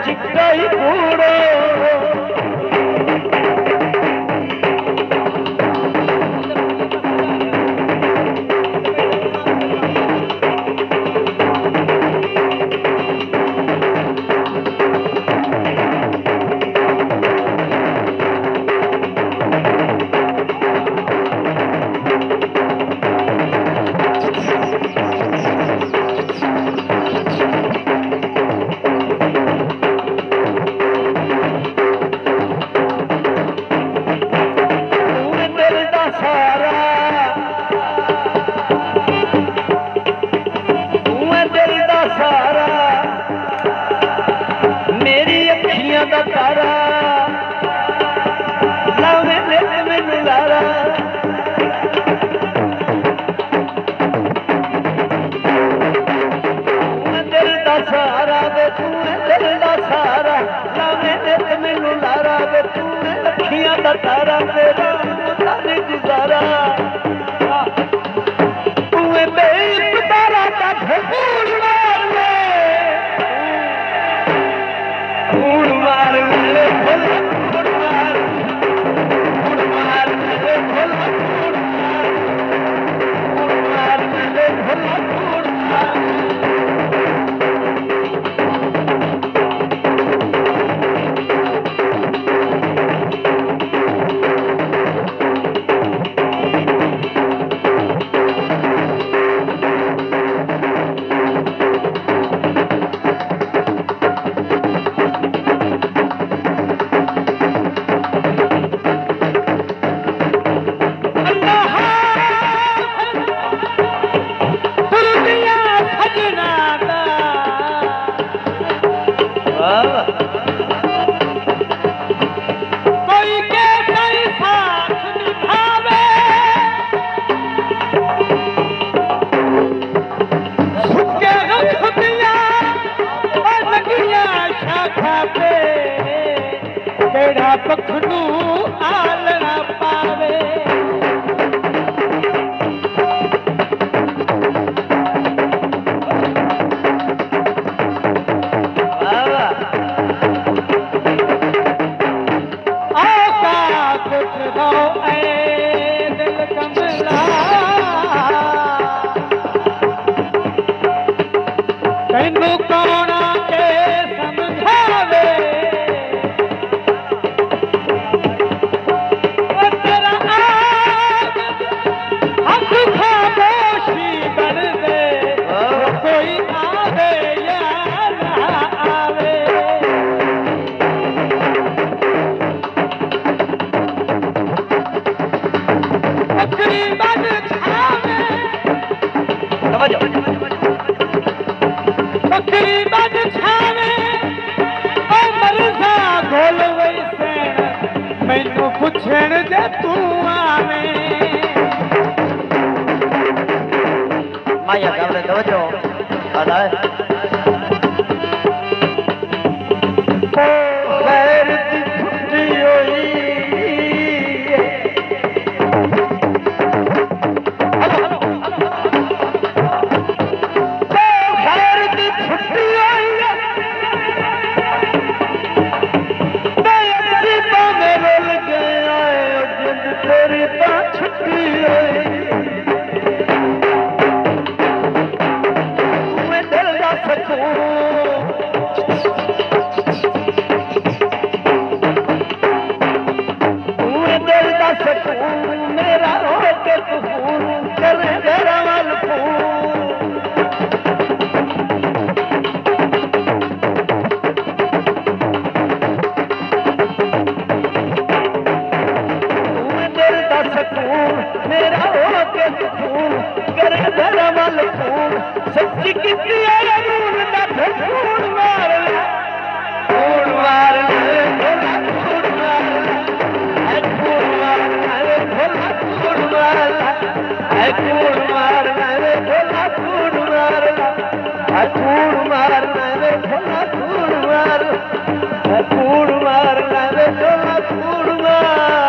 चिट्टा ही कूड़ो दा तारा लावे मैनू लारा दिल दा सहारा वे तू दिल दा सहारा लावे मैनू लारा वे तू अखियां दा तारा तेरा नहीं गुजारा तू बेइकतारा दा फूल पखनू आलना पावे तेनू कौन के समझावे मैनू पुछण जे तू आवे माया गावले दवजो आदा खैर दी छुट्टी होई खैर दी छुट्टी होई तेरी तो छुट्टी मैं दिल का सकूं मैं दिल का सकूं मेरा रो के तू करे जरा वाल मेरा हो के सुकून करे जरा वाल खून सच्ची किसी अरूण दा खून मार खून मार खून मार खून मार खून मार खून मार खून मार खून मार खून मार खून मार खून मार